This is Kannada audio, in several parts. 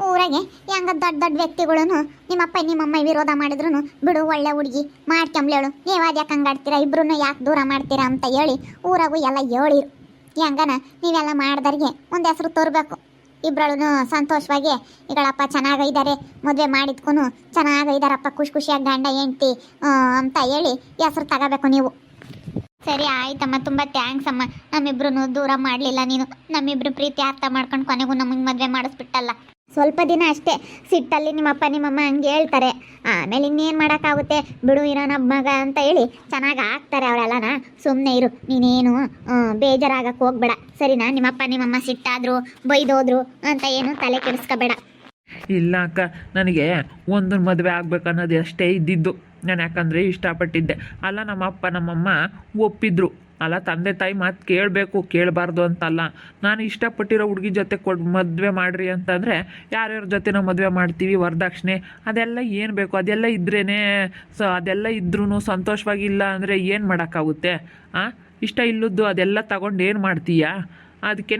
ಊರಾಗೆ ಹೆಂಗ ದೊಡ್ಡ ದೊಡ್ಡ ವ್ಯಕ್ತಿಗಳು ನಿಮ್ಮಪ್ಪ ನಿಮ್ಮಮ್ಮ ವಿರೋಧ ಮಾಡಿದ್ರು ಬಿಡು ಒಳ್ಳೆ ಹುಡುಗಿ ಮಾಡ್ಕೊಂಬ್ಲೇಳು ನೀವು ಅದ್ಯಾಕೆ ಹಂಗಾಡ್ತೀರಾ ಇಬ್ರು ಯಾಕೆ ದೂರ ಮಾಡ್ತೀರಾ ಅಂತ ಹೇಳಿ ಊರಾಗೂ ಎಲ್ಲ ಹೇಳಿರು. ಹೆಂಗನ ನೀವೆಲ್ಲ ಮಾಡ್ದವ್ರಿಗೆ ಒಂದು ಹೆಸರು ತೋರ್ಬೇಕು. ಇಬ್ಬರಳು ಸಂತೋಷವಾಗಿ ಈಗಳಪ್ಪ ಚೆನ್ನಾಗಿದ್ದಾರೆ, ಮದುವೆ ಮಾಡಿದ್ಕೂ ಚೆನ್ನಾಗಿದ್ದಾರಪ್ಪ, ಖುಷಿ ಖುಷಿಯಾಗಿ ಗಂಡ ಹೆಂಡ್ತಿ ಅಂತ ಹೇಳಿ ಹೆಸರು ತಗೋಬೇಕು ನೀವು. ಸರಿ ಆಯ್ತಮ್ಮ, ತುಂಬ ಥ್ಯಾಂಕ್ಸ್ ಅಮ್ಮ. ನಮ್ಮಿಬ್ರು ದೂರ ಮಾಡಲಿಲ್ಲ ನೀನು. ನಮ್ಮಿಬ್ರು ಪ್ರೀತಿ ಅರ್ಥ ಮಾಡ್ಕೊಂಡು ಕೊನೆಗೂ ನಮಗೆ ಮದುವೆ ಮಾಡಿಸ್ಬಿಟ್ಟಲ್ಲ. ಸ್ವಲ್ಪ ದಿನ ಅಷ್ಟೇ ಸಿಟ್ಟಲ್ಲಿ ನಿಮ್ಮಪ್ಪ ನಿಮ್ಮಮ್ಮ ಹಂಗೆ ಹೇಳ್ತಾರೆ, ಆಮೇಲೆ ಇನ್ನೇನು ಮಾಡೋಕ್ಕಾಗುತ್ತೆ ಬಿಡು, ಇರೋನ ಮಗ ಅಂತ ಹೇಳಿ ಚೆನ್ನಾಗಿ ಆಗ್ತಾರೆ ಅವರೆಲ್ಲನ. ಸುಮ್ಮನೆ ಇರು, ನೀನೇನು ಬೇಜಾರಾಗಕ್ಕೆ ಹೋಗ್ಬೇಡ ಸರಿನಾ. ನಿಮ್ಮಪ್ಪ ನಿಮ್ಮಮ್ಮ ಸಿಟ್ಟಾದ್ರು ಬೈದೋದ್ರು ಅಂತ ಏನು ತಲೆ ಕೆಡಿಸ್ಕೋಬೇಡ. ಇಲ್ಲ ಅಕ್ಕ, ನನಗೆ ಒಂದು ಮದುವೆ ಆಗ್ಬೇಕನ್ನೋದು ಅಷ್ಟೇ ಇದ್ದಿದ್ದು. ನಾನು ಯಾಕಂದರೆ ಇಷ್ಟಪಟ್ಟಿದ್ದೆ ಅಲ್ಲ, ನಮ್ಮಪ್ಪ ನಮ್ಮಮ್ಮ ಒಪ್ಪಿದ್ರು ಅಲ್ಲ. ತಂದೆ ತಾಯಿ ಮಾತು ಕೇಳಬೇಕು, ಕೇಳಬಾರ್ದು ಅಂತಲ್ಲ. ನಾನು ಇಷ್ಟಪಟ್ಟಿರೋ ಹುಡುಗಿ ಜೊತೆ ಮದುವೆ ಮಾಡಿರಿ ಅಂತಂದರೆ ಯಾರ್ಯಾರ ಜೊತೆ ನಾವು ಮದುವೆ ಮಾಡ್ತೀವಿ, ವರದಕ್ಷಿಣೆ ಅದೆಲ್ಲ ಏನು ಬೇಕು ಅದೆಲ್ಲ ಇದ್ರೇ ಅದೆಲ್ಲ ಇದ್ರೂ ಸಂತೋಷವಾಗಿಲ್ಲ ಅಂದರೆ ಏನು ಮಾಡೋಕ್ಕಾಗುತ್ತೆ? ಇಷ್ಟ ಇಲ್ಲದ್ದು ಅದೆಲ್ಲ ತಗೊಂಡು ಏನು ಮಾಡ್ತೀಯಾ? ಅದಕ್ಕೇ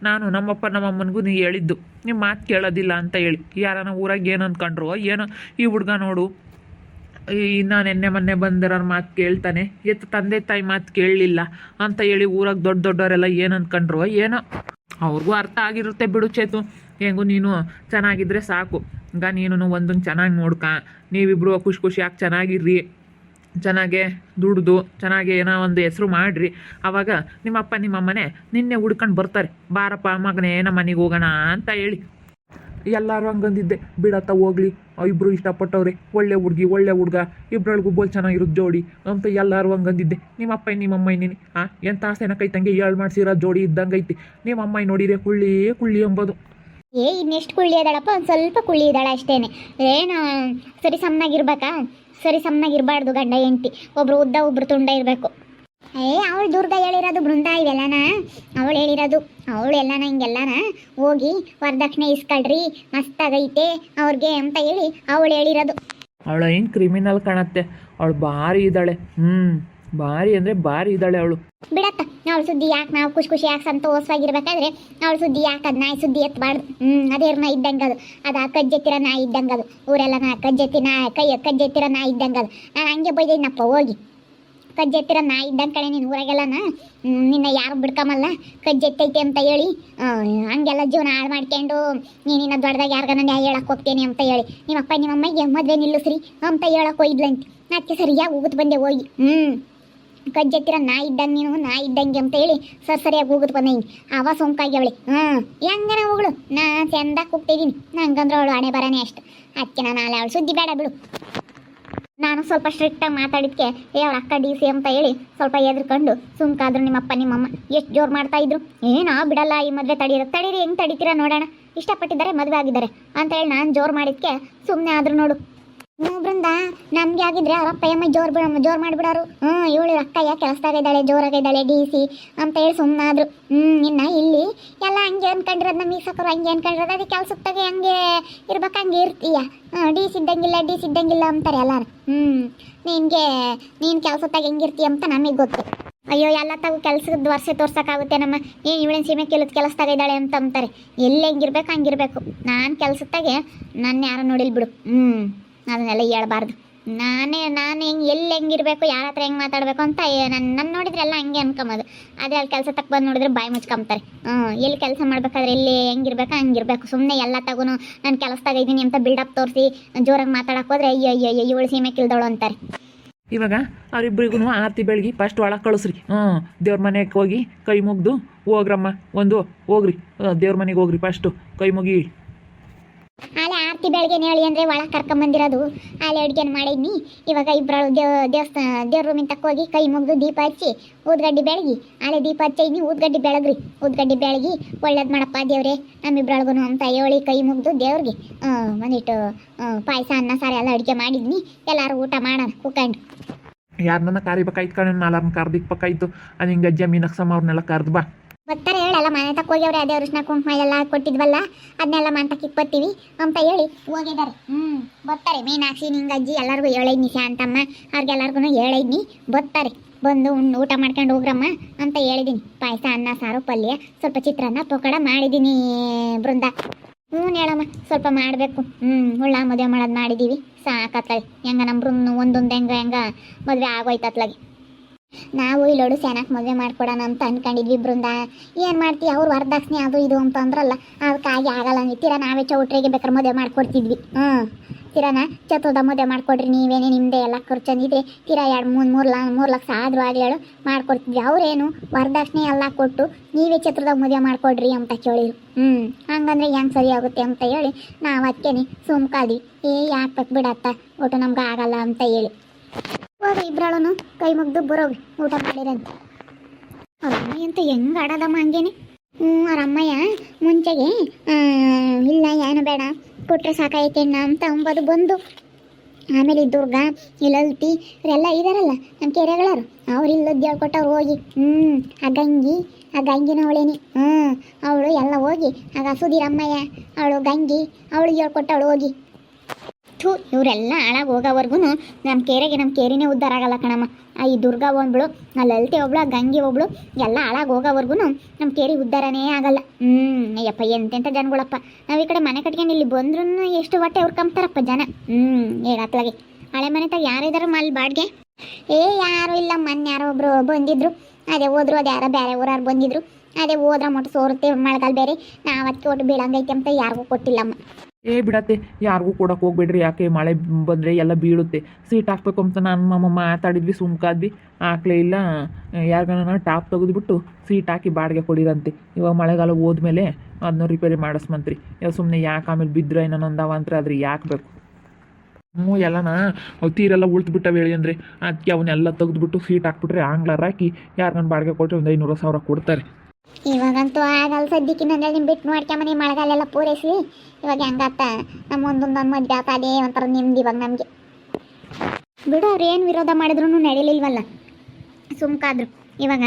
ನಾನು ನಮ್ಮಪ್ಪ ನಮ್ಮಮ್ಮನಿಗೂ ನೀ ಹೇಳಿದ್ದು, ನಿಮ್ಮ ಮಾತು ಕೇಳೋದಿಲ್ಲ ಅಂತ ಹೇಳಿ. ಯಾರನ ಊರಾಗ ಏನು ಅಂದ್ಕೊಂಡ್ರು ಏನೋ, ಈ ಹುಡುಗ ನೋಡು ನಾನು ನೆನ್ನೆ ಮೊನ್ನೆ ಬಂದಿರೋರ ಮಾತು ಕೇಳ್ತಾನೆ, ತಂದೆ ತಾಯಿ ಮಾತು ಕೇಳಲಿಲ್ಲ ಅಂತ ಹೇಳಿ ಊರಾಗ ದೊಡ್ಡ ದೊಡ್ಡವರೆಲ್ಲ ಏನು ಅಂದ್ಕೊಂಡ್ರು ಏನೋ. ಅವ್ರಿಗೂ ಅರ್ಥ ಆಗಿರುತ್ತೆ ಬಿಡು ಚೇತು. ಹೆಂಗೂ ನೀನು ಚೆನ್ನಾಗಿದ್ದರೆ ಸಾಕು. ಈಗ ನೀನು ಒಂದೊಂದು ಚೆನ್ನಾಗಿ ನೋಡ್ಕ, ನೀವಿಬ್ಬರು ಖುಷಿ ಖುಷಿಯಾಗಿ ಚೆನ್ನಾಗಿರ್ರಿ, ಚೆನ್ನಾಗೆ ದುಡ್ದು ಚೆನ್ನಾಗಿ ಏನೋ ಒಂದು ಹೆಸರು ಮಾಡಿರಿ. ಆವಾಗ ನಿಮ್ಮಪ್ಪ ನಿಮ್ಮಮ್ಮನೇ ನಿನ್ನೆ ಹುಡ್ಕೊಂಡು ಬರ್ತಾರೆ, ಬಾರಪ್ಪ ಮಗನೇ ನಮ್ಮ ಮನೆಗೆ ಹೋಗೋಣ ಅಂತ ಹೇಳಿ. ಎಲ್ಲರೂ ಹಂಗಂದಿದ್ದೆ, ಬಿಡತ್ತ ಹೋಗ್ಲಿ, ಇಬ್ಬರು ಇಷ್ಟಪಟ್ಟವ್ರೆ, ಒಳ್ಳೆ ಹುಡುಗಿ ಒಳ್ಳೆ ಹುಡುಗ, ಇಬ್ಬರೊಳಗೂ ಬೋಲ್ ಚೆನ್ನಾಗಿರೋದು ಜೋಡಿ ಅಂತ ಎಲ್ಲರೂ ಹಂಗಂದಿದ್ದೆ. ನಿಮ್ಮಪ್ಪ ನಿಮ್ಮಮ್ಮ ನೀನು ಎಂಥ ಸೆನಕೈತಂಗೆ ಏಳು ಮಾಡಿಸಿರೋ ಜೋಡಿ ಇದ್ದಂಗೆ ಐತಿ. ನಿಮ್ಮಮ್ಮ ನೋಡಿರೆ ಕುಳ್ಳಿ ಕುಳ್ಳಿ ಎಂಬುದು. ಇನ್ನೆಷ್ಟು ಕುಳ್ಳಿ ಇದ್ದಾಳಪ್ಪ, ಒಂದು ಸ್ವಲ್ಪ ಕುಳ್ಳಿ ಇದ್ದಾಳೆ ಅಷ್ಟೇನೆ. ಏನು ಸರಿ ಸಮನಾಗಿರ್ಬೇಕಾ? ಸರಿ ಸಮನಾಗಿರ್ಬಾರ್ದು ಗಂಡ ಹೆಂಡ್ತಿ, ಒಬ್ರು ಉದ್ದ ಒಬ್ರು ತುಂಡ ಇರಬೇಕು. ಅವಳು ದುರ್ಗ ಹೇಳಿರೋದು ಬೃಂದ ಇವೆಲ್ಲನ ಅವಳು ಹೇಳಿರೋದು. ಅವಳು ಎಲ್ಲನ ಹಿಂಗೆಲ್ಲನ ಹೋಗಿ ವರದಕ್ಷಿಣೆ ಇಸ್ಕೊಳ್ರಿ ಮಸ್ತಾಗೈತೆ ಅವ್ರಿಗೆ ಅಂತ ಹೇಳಿ ಅವಳು ಹೇಳಿರೋದು. ಅವಳು ಏನು ಕ್ರಿಮಿನಲ್ ಕಾಣತ್ತೆ, ಅವಳು ಭಾರಿ ಇದ್ದಾಳೆ. ಭಾರಿ ಅಂದರೆ ಭಾರಿ ಇದ್ದಾಳೆ ಅವಳು. ಬಿಡತ್ತ, ಅವಳು ಸುದ್ದಿ ಯಾಕೆ, ನಾವು ಖುಷಿ ಖುಷಿ ಯಾಕೆ ಸಂತೋಷವಾಗಿರ್ಬೇಕಾದ್ರೆ ಅವಳು ಸುದ್ದಿ ಯಾಕೆ, ಅದು ನಾಯಿ ಸುದ್ದಿ ಎತ್ತಬಾರ್ದು. ಅದೇರ್ನ ಇದ್ದಂಗೆ ಅದು ಕಜ್ಜೆತ್ತಿರ ನಾಯಿ ಇದ್ದಂಗೆ ಅದು. ಊರೆಲ್ಲ ಕಜ್ಜೆತ್ತಿ ಕಜ್ಜೆತ್ತಿರ ನಾಯಿ ಇದ್ದಂಗೆ ಅದು. ನಾನು ಹಂಗೆ ಬೈದೇನಪ್ಪ ಹೋಗಿ, ಕಜ್ಜೆತ್ತಿರ ನಾಯಿ ಇದ್ದಂಗೆ ಕಡೆ ನೀನು ಊರಾಗೆಲ್ಲನ ನಿನ್ನ ಯಾರು ಬಿಡ್ಕೊಂಬಲ್ಲ ಕಜ್ಜೆತ್ತೈತೆ ಅಂತ ಹೇಳಿ ಹಂಗೆಲ್ಲ ಜೀವನ ಹಾಳು ಮಾಡ್ಕೊಂಡು ನೀನಿನ್ನ ದೊಡ್ಡದಾಗ ಯಾರಿಗಾನ ನ್ಯಾಯ ಹೇಳಕ್ಕೆ ಹೋಗ್ತೇನೆ ಅಂತ ಹೇಳಿ ನಿಮ್ಮಪ್ಪ ನಿಮ್ಮಮ್ಮಗೆ ಮದುವೆ ನಿಲ್ಲಿಸ್ರಿ ಅಂತ ಹೇಳಕ್ಕೆ ಹೋಗಿದ್ಲಂತೆ. ಅದಕ್ಕೆ ಸರಿಯಾಗಿ ಹೋಗುತ್ತೆ ಬಂದೆ ಹೋಗಿ. ಕಜ್ಜೆತ್ತಿರ ನಾಯಿ ಇದ್ದಂಗೆ ನೀನು, ನಾಯಿ ಇದ್ದಂಗೆ ಅಂತ ಹೇಳಿ ಸರಿಯಾಗಿ ಹೋಗುತ್ತೆ ಬಂದೆ. ಹಿಂಗೆ ಅವ ಸೋಂಕಾಗಿ ಅವಳಿ ಹೆಂಗನ ಹೋಗಳು, ನಾನು ಚೆಂದಾಗಿ ಹೋಗ್ತಿದ್ದೀನಿ ನಂಗಂದ್ರೆ ಅವಳು ಹಣೆ ಬರನೇ ಅಷ್ಟು. ಅದಕ್ಕೆ ನಾನು ನಾಳೆ ಅವಳು ಸುದ್ದಿ ಬೇಡ ಬಿಡು. ನಾನು ಸ್ವಲ್ಪ ಸ್ಟ್ರಿಕ್ಟಾಗಿ ಮಾತಾಡಿದ್ಕೆ ಅವ್ರ ಅಕ್ಕ ಡಿ ಸಿ ಅಂತ ಹೇಳಿ ಸ್ವಲ್ಪ ಎದ್ರುಕೊಂಡು ಸುಮ್ಕಾದ್ರು ನಿಮ್ಮಪ್ಪ ನಿಮ್ಮಮ್ಮ. ಎಷ್ಟು ಜೋರು ಮಾಡ್ತಾಯಿದ್ರು, ಏನೋ ಬಿಡಲ್ಲ ಈ ಮದುವೆ ತಡೀರಿ ಹೆಂಗೆ ತಡೀತೀರಾ ನೋಡೋಣ, ಇಷ್ಟಪಟ್ಟಿದ್ದಾರೆ ಮದುವೆ ಆಗಿದ್ದಾರೆ ಅಂತ ಹೇಳಿ ನಾನು ಜೋರು ಮಾಡಿದ್ಕೆ ಸುಮ್ಮನೆ ಆದ್ರು ನೋಡು. ಬೃಂದ ನಮ್ಗೆ ಆಗಿದ್ರೆ ಅವ್ರ ಅಪ್ಪ ಅಮ್ಮ ಜೋರು ಮಾಡಿಬಿಡೋರು. ಇವಳು ಅಕ್ಕಯ್ಯ ಕೆಲಸದಾಗಿದ್ದಾಳೆ ಜೋರಾಗಿದ್ದಾಳೆ ಡಿ ಸಿ ಅಂತ ಹೇಳಿ ಸುಮ್ಮನಾದ್ರು. ಇನ್ನು ಇಲ್ಲಿ ಎಲ್ಲ ಹಂಗೆ ಅಂದ್ಕೊಂಡಿರೋದು, ನಮ್ಮ ಮೀಸಕರು ಹಂಗೆ ಅಂದ್ಕೊಂಡಿರೋದು, ಅದಕ್ಕೆ ಕೆಲಸದಾಗೆ ಹಂಗೆ ಇರ್ಬೇಕು ಹಂಗೆ ಇರ್ತೀಯ. ಡಿ ಸಿ ಇದ್ದಂಗಿಲ್ಲ ಅಂತಾರೆ ಎಲ್ಲರೂ. ನೀನು ಕೆಲಸದಾಗ ಹೆಂಗಿರ್ತೀಯ ಅಂತ ನಮಗೆ ಗೊತ್ತು. ಅಯ್ಯೋ ಎಲ್ಲ ತಗೋ ಕೆಲಸದ ವರ್ಷ ತೋರ್ಸೋಕ್ಕಾಗುತ್ತೆ ನಮ್ಮ, ಏನು ಇವಳಿನ ಸೀಮೆ ಕೆಲಸದಾಗ ಇದ್ದಾಳೆ ಅಂತ ಅಂತಾರೆ. ಎಲ್ಲಿ ಹೆಂಗಿರ್ಬೇಕು ಹಂಗಿರ್ಬೇಕು. ನಾನು ಕೆಲಸದಾಗೆ ನನ್ನ ಯಾರು ನೋಡಿಲ್ ಬಿಡು. ಅದನ್ನೆಲ್ಲ ಹೇಳ್ಬಾರ್ದು. ನಾನು ಹೆಂಗೆ ಎಲ್ಲಿ ಹೆಂಗಿರ್ಬೇಕು, ಯಾರ ಹತ್ರ ಹೆಂಗೆ ಮಾತಾಡಬೇಕು ಅಂತ ನನ್ನ ನೋಡಿದ್ರೆ ಎಲ್ಲ ಹಂಗೆ ಅನ್ಕೊಂಬೋದು. ಅದೇ ಅಲ್ಲಿ ಕೆಲಸ ತಕ್ಕ ಬಂದು ನೋಡಿದ್ರೆ ಬಾಯಿ ಮುಚ್ಕೊಂತಾರೆ. ಎಲ್ಲಿ ಕೆಲಸ ಮಾಡ್ಬೇಕಾದ್ರೆ ಎಲ್ಲಿ ಹೆಂಗಿರ್ಬೇಕು ಹಂಗಿರ್ಬೇಕು. ಸುಮ್ಮನೆ ಎಲ್ಲ ತಗೂ ನಾನು ಕೆಲಸದಾಗ ಇದ್ದೀನಿ ಅಂತ ಬಿಲ್ಡಪ್ ತೋರಿಸಿ ಜೋರಾಗಿ ಮಾತಾಡಕ್ಕೆ ಹೋದ್ರೆ ಅಯ್ಯೋ ಇವಳು ಸೀಮೆ ಕಿಲ್ದವಳು ಅಂತಾರೆ. ಇವಾಗ ಅವರಿಬ್ಬರಿಗೂ ಆರತಿ ಬೆಳಗ್ಗೆ ಫಸ್ಟ್ ಒಳಗೆ ಕಳಿಸ್ರಿ. ದೇವ್ರ ಮನೆಗೆ ಹೋಗಿ ಕೈ ಮುಗ್ದು ಹೋಗ್ರಮ್ಮ, ಹೋಗ್ರಿ ದೇವ್ರ ಮನೆಗೆ ಹೋಗ್ರಿ, ಫಸ್ಟು ಕೈ ಮುಗಿ. ಆಲೆ ಆರತಿ ಬೆಳಗ್ಗೆ ಹೇಳಿ ಅಂದರೆ ಒಳಗೆ ಕರ್ಕೊಂಬಂದಿರೋದು. ಆಲೆ ಅಡುಗೆನ ಮಾಡಿದ್ನಿ. ಇವಾಗ ಇಬ್ಬರು ದೇವ್ರ ರೂಮಿನ ತಕ್ಕ ಹೋಗಿ ಕೈ ಮುಗಿದು ದೀಪ ಹಚ್ಚಿ ಊದ್ಗಡ್ಡಿ ಬೆಳಗಿ, ಆಲೆ ದೀಪ ಹಚ್ಚಿದ್ನಿ, ಊದ್ಗಡ್ಡಿ ಬೆಳಗ್ರಿ. ಊದ್ಗಡ್ಡಿ ಬೆಳಗಿ ಒಳ್ಳೇದು ಮಾಡಪ್ಪ ದೇವ್ರೆ ನಮ್ಮಿಬ್ರೊಳಗೂ ಅಂತ ಹೇಳಿ ಕೈ ಮುಗಿದು ದೇವ್ರಿಗೆ ಒಂದಿಟ್ಟು ಪಾಯಸ ಅನ್ನ ಸಾರು ಎಲ್ಲ ಅಡುಗೆ ಮಾಡಿದ್ನಿ. ಎಲ್ಲರೂ ಊಟ ಮಾಡೋಣ ಕೂತ್ಕೊಂಡು. ಯಾರನ್ನ ಕರಿಬೇಕಾಯ್ತು ಕಣ, ನಾಲ್ಕು ಕರ್ದಿಕ್ಬೇಕಾಯ್ತು. ಅದು ಹಿಂಗೆ ಅಜ್ಜ ಮೀನಕ್ಸಮ್ಮ ಅವ್ರನ್ನೆಲ್ಲ ಕರ್ದು ಬಾ. ಬರ್ತಾರೆ ಹೇಳಲ್ಲ, ಮನೆ ತಕ್ಕ ಹೋಗ್ಯವ್ರೆ. ಅದೇ ಅರಿಶಿನ ಕುಂಕುಮ ಎಲ್ಲ ಕೊಟ್ಟಿದ್ವಲ್ಲ ಅದನ್ನೆಲ್ಲ ಮಂಟಕ್ಕೆ ಇಕ್ಕೊತ್ತೀವಿ ಅಂತ ಹೇಳಿ ಹೋಗಿದ್ದಾರೆ. ಬರ್ತಾರೆ ಮೀನಾಕ್ಷಿ ನಿಂಗಜ್ಜಿ ಎಲ್ಲರಿಗೂ ಹೇಳಿದ್ನಿ, ಶಾಂತಮ್ಮ ಅವ್ರಿಗೆಲ್ಲರಿಗೂ ಹೇಳಿದ್ನಿ. ಬರ್ತಾರೆ, ಬಂದು ಊಟ ಮಾಡ್ಕೊಂಡು ಹೋಗ್ರಮ್ಮ ಅಂತ ಹೇಳಿದ್ದೀನಿ. ಪಾಯಸ ಅನ್ನ ಸಾರು ಪಲ್ಯ ಸ್ವಲ್ಪ ಚಿತ್ರಾನ್ನ ಪಕೋಡ ಮಾಡಿದ್ದೀನಿ ಬೃಂದ. ಹ್ಞೂ ಹೇಳಮ್ಮ ಸ್ವಲ್ಪ ಮಾಡಬೇಕು. ಹುಳ್ಳ ಮದುವೆ ಮಾಡೋದು ಮಾಡಿದ್ದೀವಿ ಸಾಕತ್ಲಾಗಿ ಹೆಂಗ ನಮ್ಮ ಒಂದೊಂದು ಹೆಂಗ ಮದುವೆ ಆಗೋಯ್ತತ್ಲಾಗಿ. ನಾವು ಇಲ್ಲೋಡು ಸೆನಕ್ ಮದುವೆ ಮಾಡ್ಕೊಡೋಣ ಅಂತ ಅನ್ಕೊಂಡಿದ್ವಿ ಬೃಂದ. ಏನು ಮಾಡ್ತೀವಿ ಅವ್ರು ವರದಕ್ಷಿಣೆ ಅದು ಇದು ಅಂತ ಅಂದ್ರಲ್ಲ, ಅದಕ್ಕಾಗಿ ಆಗಲ್ಲ ತೀರಾ ನಾವೇ ಚೌಟ್ರಿಗೆ ಬೇಕಾದ್ರೆ ಮದುವೆ ಮಾಡ್ಕೊಡ್ತಿದ್ವಿ. ತೀರಾನ ಚತುರ್ದ ಮದುವೆ ಮಾಡ್ಕೊಡ್ರಿ ನೀವೇನೇ ನಿಮ್ಮದೇ ಎಲ್ಲ ಖರ್ಚಂದಿದ್ರೆ ತೀರಾ 2-3 ಲಕ್ಷ ಆದರೂ ಆಗಲಿ ಹೇಳು ಮಾಡ್ಕೊಡ್ತಿದ್ವಿ. ಅವರೇನು ವರದಕ್ಷಿಣೆ ಎಲ್ಲ ಕೊಟ್ಟು ನೀವೇ ಚತುರ್ದಾಗ ಮದುವೆ ಮಾಡ್ಕೊಡ್ರಿ ಅಂತ ಕೇಳಿರು. ಹಂಗಂದ್ರೆ ಹೆಂಗೆ ಸರಿ ಆಗುತ್ತೆ ಅಂತ ಹೇಳಿ ನಾವು ಅದಕ್ಕೇನೆ ಸುಮ್ಕಾದ್ವಿ. ಯಾಕೆ ಬಿಡತ್ತ ಒಟ್ಟು ನಮ್ಗೆ ಆಗಲ್ಲ ಅಂತ ಹೇಳಿ ಹೋಗಿ ಇಬ್ರಾಳನು ಕೈ ಮುಗ್ದು ಬರೋಗಿ ಊಟ ಮಾಡಿರಂತ. ಅವ್ರಮ್ಮಯ್ಯ ಅಂತ ಹೆಂಗೆ ಆಡೋದಮ್ಮ ಹಂಗೇನೆ. ಅವ್ರಮ್ಮಯ್ಯ ಮುಂಚೆಗೆ ಇಲ್ಲ ಏನು ಬೇಡ ಕೊಟ್ರೆ ಸಾಕಾಯ್ತೆ ಅಂತ ಅಂಬೋದು ಬಂದು, ಆಮೇಲೆ ಈ ದುರ್ಗ ಇಲ್ಲಲ್ತಿ ಇವರೆಲ್ಲ ಇದಾರಲ್ಲ ನಮ್ಮ ಕೆರೆಗಳರು ಅವ್ರು ಇಲ್ಲದ್ದು ಹೇಳ್ಕೊಟ್ಟವ್ರು ಹೋಗಿ. ಆ ಗಂಗಿನ ಅವಳೇನಿ. ಅವಳು ಎಲ್ಲ ಹೋಗಿ ಆಗ ಸುಧೀರಮ್ಮಯ್ಯ ಅವಳು ಗಂಗಿ ಅವಳು ಹೇಳ್ಕೊಟ್ಟವಳು ಹೋಗಿ. ಇವರೆಲ್ಲ ಹಾಳಾಗಿ ಹೋಗೋವರೆಗೂ ನಮ್ಮ ಕೇರಿನೇ ಉದ್ಧಾರ ಆಗಲ್ಲ ಕಣಮ್ಮ. ಈ ದುರ್ಗಾ ಒಬ್ಳು, ಆ ಲಲಿತೆ ಒಬ್ಳು, ಆ ಗಂಗೆ ಒಬ್ಳು ಎಲ್ಲ ಹಾಳಾಗಿ ಹೋಗೋವರೆಗೂ ನಮ್ಮ ಕೇರಿ ಉದ್ಧಾರನೇ ಆಗಲ್ಲ. ಅಯ್ಯಪ್ಪ ಎಂತೆಂಥ ಜನಗಳಪ್ಪ. ನಾವು ಈ ಕಡೆ ಮನೆ ಕಟ್ಕೊಂಡು ಇಲ್ಲಿ ಬಂದ್ರೂ ಎಷ್ಟು ಹೊಟ್ಟೆ ಅವ್ರು ಕಂಬ್ತಾರಪ್ಪ ಜನ. ಹೇಳತ್ಲಾಗೆ ಹಳೆ ಮನೆತಾಗ ಯಾರಿದಾರ ಅಲ್ಲಿ ಬಾಡಿಗೆ ಯಾರು ಇಲ್ಲ. ಮೊನ್ನೆ ಯಾರೋ ಒಬ್ರು ಬಂದಿದ್ರು, ಅದೇ ಹೋದ್ರು. ಅದು ಯಾರೋ ಬೇರೆ ಊರಾರು ಬಂದಿದ್ರು, ಅದೇ ಹೋದ್ರ ಮೊಟ್ಟು ಸೋರುತ್ತೆ ಮಳೆಗಾಲ ಬೇರೆ. ನಾವು ಅದಕ್ಕೆ ಒಟ್ಟು ಬೀಳಂಗೈತೆ ಅಂತ ಯಾರಿಗೂ ಕೊಟ್ಟಿಲ್ಲಮ್ಮ. ಬಿಡತ್ತೆ, ಯಾರಿಗೂ ಕೊಡಕ್ಕೆ ಹೋಗ್ಬೇಡ್ರಿ. ಯಾಕೆ ಮಳೆ ಬಂದರೆ ಎಲ್ಲ ಬೀಳುತ್ತೆ. ಸೀಟ್ ಹಾಕ್ಬೇಕು ಅಂತ ನಾನು ಮಾತಾಡಿದ್ವಿ, ಸುಮ್ಕಾದ್ವಿ. ಹಾಕ್ಲೇ ಇಲ್ಲ. ಯಾರಿಗಾನ ಟಾಪ್ ತೆಗೆದುಬಿಟ್ಟು ಸೀಟ್ ಹಾಕಿ ಬಾಡಿಗೆ ಕೊಡಿರಂತೆ. ಇವಾಗ ಮಳೆಗಾಲ ಹೋದ್ಮೇಲೆ ಅದನ್ನ ರಿಪೇರಿ ಮಾಡಿಸ್ಮಂತ್ರಿ. ಸುಮ್ಮನೆ ಯಾಕೆ ಆಮೇಲೆ ಬಿದ್ದರೆ ಇನ್ನೊಂದವ ಅಂತಾರೆ, ಆದ್ರೆ ಯಾಕೆ ಬೇಕು. ಎಲ್ಲನ ತೀರೆಲ್ಲ ಉಳ್ದುಬಿಟ್ಟವೆ ಹೇಳಿ ಅಂದರೆ ಅದಕ್ಕೆ ಅವನ್ನೆಲ್ಲ ತೆಗೆದುಬಿಟ್ಟು ಸೀಟ್ ಹಾಕ್ಬಿಟ್ರೆ ಆಂಗ್ಲರ್ ಹಾಕಿ ಯಾರಿಗಾನ ಬಾಡಿಗೆ ಕೊಟ್ಟರೆ ಒಂದು 500,000 ಕೊಡ್ತಾರೆ. ಇವಾಗಂತೂ ಆಗಲ್ಲ ಸದ್ಯಕ್ಕಿನ್ನ ನಿಮ್ಮ ಬಿಟ್ಟು ಮಾಡ್ಕೊಂಬನಿ ಮಳೆಗಾಲೆಲ್ಲ ಪೂರೈಸಿ. ಇವಾಗ ಹೆಂಗಾತ ನಮ್ಮ ಒಂದೊಂದು ಮದುವೆ ಆತ ಅದೇ ಒಂಥರ ನಿಮ್ದು. ಇವಾಗ ನಮಗೆ ಬಿಡು, ಅವ್ರು ಏನು ವಿರೋಧ ಮಾಡಿದ್ರು ನಡೀಲಿಲ್ವಲ್ಲ, ಸುಮ್ಕಾದ್ರು. ಇವಾಗ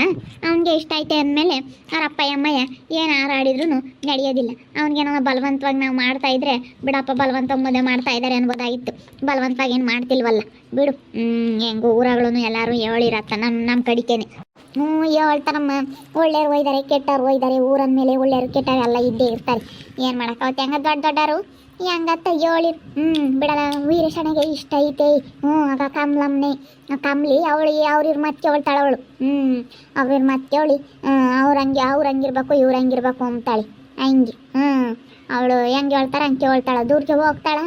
ಅವನಿಗೆ ಇಷ್ಟ ಐತೆ ಅಂದಮೇಲೆ ಅವ್ರ ಅಪ್ಪ ಅಮ್ಮಯ್ಯ ಏನು ಆಡಿದ್ರು ನಡೆಯೋದಿಲ್ಲ. ಅವ್ನಿಗೇನೋ ಬಲವಂತವಾಗಿ ನಾವು ಮಾಡ್ತಾಯಿದ್ರೆ ಬಿಡಪ್ಪ ಬಲವಂತವಾಗಿ ಮದುವೆ ಮಾಡ್ತಾ ಇದ್ದಾರೆ ಅನ್ಬೋದಾಗಿತ್ತು. ಬಲವಂತವಾಗಿ ಏನು ಮಾಡ್ತಿಲ್ವಲ್ಲ ಬಿಡು. ಹೆಂಗೋ ಊರಾಗಳನ್ನು ಎಲ್ಲರೂ ಹೇಳಿರತ್ತ ನಮ್ಮ ಕಡಿಕೆನೆ. ಹೇಳ್ತಾರಮ್ಮ, ಒಳ್ಳೆಯವ್ರು ಒಯ್ದಾರೆ ಕೆಟ್ಟವ್ರು ಒಯ್ದಾರೆ. ಊರನ ಮೇಲೆ ಒಳ್ಳೆಯವ್ರು ಕೆಟ್ಟವ್ರು ಎಲ್ಲ ಇದ್ದೇ ಇರ್ತಾರೆ. ಏನು ಮಾಡೋಕ್ಕಾಗುತ್ತೆ. ಹೆಂಗ ದೊಡ್ಡವರು ಹೆಂಗತ್ತ ಹೇಳಿ ಬಿಡಲ್ಲ. ವೀರೇಶನಿಗೆ ಇಷ್ಟ ಐತೆ. ಆಗ ಕಮ್ಲಿ ಅವ್ರಿವ್ರ ಮತ್ತೆ ಹೇಳ್ತಾಳೆ ಅವಳು. ಅವ್ರಿವ್ರ ಮತ್ತೆ ಹೇಳಿ ಅವ್ರಂಗಿರ್ಬೇಕು ಇವ್ರಂಗಿರ್ಬೇಕು ಅಂತಾಳೆ. ಹಂಗೆ ಅವಳು ಹೆಂಗೆ ಹೇಳ್ತಾರ ಹಂಗೆ ಹೇಳ್ತಾಳೆ. ದೂರಕ್ಕೆ ಹೋಗ್ತಾಳ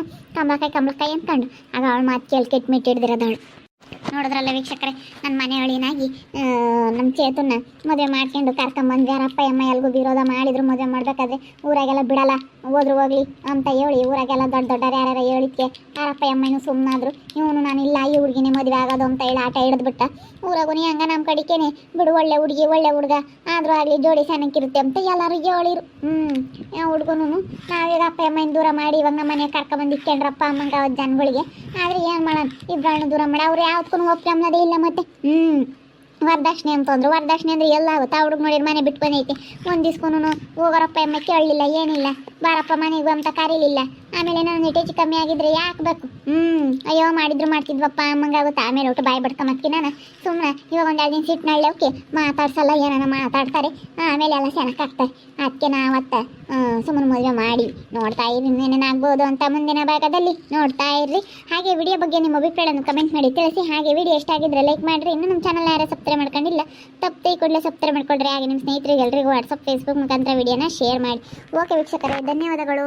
ಕಮಲಕಾಯಿ ಅಂದ್ಕೊಂಡು. ಆಗ ಅವಳು ಮತ್ತೆ ಕೇಳಿ ಕೆಟ್ಮಿಟ್ಟಿಡ್ದಿರೋದವಳು. ನೋಡಿದ್ರಲ್ಲ ವೀಕ್ಷಕರೇ, ನನ್ನ ಮನೆ ಹಳಿನಾಗಿ ನಮ್ಮ ಚೇತನ್ನ ಮದುವೆ ಮಾಡ್ಕೊಂಡು ಕರ್ಕೊಂಬಂದು ಯಾರಪ್ಪ ಅಮ್ಮ ಎಲ್ಗೂ ವಿರೋಧ ಮಾಡಿದ್ರು. ಮದುವೆ ಮಾಡಬೇಕಾದ್ರೆ ಊರಾಗೆಲ್ಲ ಬಿಡಲ್ಲ, ಹೋದ್ರು ಹೋಗ್ಲಿ ಅಂತ ಹೇಳಿ ಊರಾಗೆಲ್ಲ ದೊಡ್ಡವ್ರು ಯಾರ್ಯಾರ ಹೇಳಿದ್ಕೆ ಯಾರಪ್ಪ ಅಮ್ಮನೂ ಸುಮ್ಮನಾದ್ರು. ಇವನು ನಾನಿಲ್ಲ ಈ ಹುಡುಗಿನೇ ಮದುವೆ ಆಗೋದು ಅಂತ ಹೇಳಿ ಆಟ ಹಿಡಿದ್ಬಿಟ್ಟ. ಊರಾಗೂ ಹಂಗ ನಮ್ಮ ಕಡಿಕೆನೆ ಬಿಡು, ಒಳ್ಳೆ ಹುಡುಗಿ ಒಳ್ಳೆ ಹುಡುಗ ಆದರೂ ಆಗಲಿ ಜೋಡಿ ಸಣ್ಣಕ್ಕಿರುತ್ತೆ ಅಂತ ಎಲ್ಲರೂ ಹೇಳಿರು. ಹುಡುಗನು ನಾವೀಗ ಅಪ್ಪ ಅಮ್ಮನ ದೂರ ಮಾಡಿ ಇವಾಗ ನಮ್ಮ ಮನೆ ಕರ್ಕೊಂಬಂದು ಇಕ್ಕೊಂಡ್ರಪ್ಪ ಅಮ್ಮಂಗ ಜನಗಳಿಗೆ. ಆದರೆ ಏನು ಮಾಡೋಣ, ಇಬ್ಬರನ್ನು ದೂರ ಮಾಡಿ ಅವ್ರು ಯಾವ್ದಕ್ಕೂ ಒಪ್ಪಿಗೆ ಅನ್ನೋದೇ ಇಲ್ಲ. ಮತ್ತೆ ವರದಕ್ಷಿಣೆ ಅಂತಂದ್ರು. ವರದಕ್ಷಿಣೆ ಅಂದರೆ ಎಲ್ಲ ಆಗುತ್ತೆ. ಆ ಹುಡುಗ ನೋಡಿದ್ರೆ ಮನೆ ಬಿಟ್ಟು ಬಂದೈತೆ. ಒಂದು ದಿವ್ಸಕ್ಕೂ ಹೋಗೋರಪ್ಪ ಅಮ್ಮ ಕೇಳಲಿಲ್ಲ, ಏನಿಲ್ಲ, ಬಾರಪ್ಪ ಮನೆಗೂ ಅಂತ ಕರೀಲಿಲ್ಲ. ಆಮೇಲೆ ನಾನು ಹೆಚ್ಚು ಕಮ್ಮಿ ಆಗಿದ್ರೆ ಯಾಕೆ ಬೇಕು. ಅಯ್ಯೋ ಮಾಡಿದ್ರು ಮಾಡ್ತಿದ್ವಪ್ಪ ಅಮ್ಮಂಗಾಗುತ್ತೆ. ಆಮೇಲೆ ಒಟ್ಟು ಬಾಯಿ ಬಿಡ್ಕೊಂಬತ್ತಿ ನಾನು ಸುಮ್ಮನೆ ಇವಾಗ ಒಂದು 2 ದಿನ ಸಿಟ್ಟಿನಳ್ಳಿ ಅವಕ್ಕೆ ಮಾತಾಡ್ಸಲ್ಲ, ಏನಾನ ಮಾತಾಡ್ತಾರೆ. ಆಮೇಲೆ ಎಲ್ಲ ಚೆನ್ನಾಗಾಗ್ತಾರೆ. ಅದಕ್ಕೆ ನಾವತ್ತ ಸುಮ್ಮನೆ ಮದುವೆ ಮಾಡಿ ನೋಡ್ತಾ ಇರಿ, ಏನೇನಾಗ್ಬೋದು ಅಂತ ಮುಂದಿನ ಭಾಗದಲ್ಲಿ ನೋಡ್ತಾ ಇರ್ರಿ. ಹಾಗೆ ವಿಡಿಯೋ ಬಗ್ಗೆ ನಿಮ್ಮ ಅಭಿಪ್ರಾಯವನ್ನು ಕಮೆಂಟ್ ಮಾಡಿ ತಿಳಿಸಿ. ಹಾಗೆ ವಿಡಿಯೋ ಎಷ್ಟ ಆಗಿದ್ರೆ ಲೈಕ್ ಮಾಡಿರಿ. ಇನ್ನು ನಮ್ಮ ಚಾನಲ್ ಯಾರು ಸಬ್ಸ್ಕ್ರೈಬ್ ಮಾಡ್ಕೊಂಡಿಲ್ಲ ತಪ್ಪದೆ ಕೂಡಲೇ ಸಬ್ಸ್ಕ್ರೈಬ್ ಮಾಡ್ಕೊಳ್ರಿ. ಹಾಗೆ ನಿಮ್ಮ ಸ್ನೇಹಿತರಿಗೆ ಎಲ್ಲರಿಗೂ ವಾಟ್ಸಪ್ ಫೇಸ್ಬುಕ್ ಮುಖಾಂತರ ವಿಡಿಯೋನ ಶೇರ್ ಮಾಡಿ. ಓಕೆ ವೀಕ್ಷಕರೇ, ಧನ್ಯವಾದಗಳು.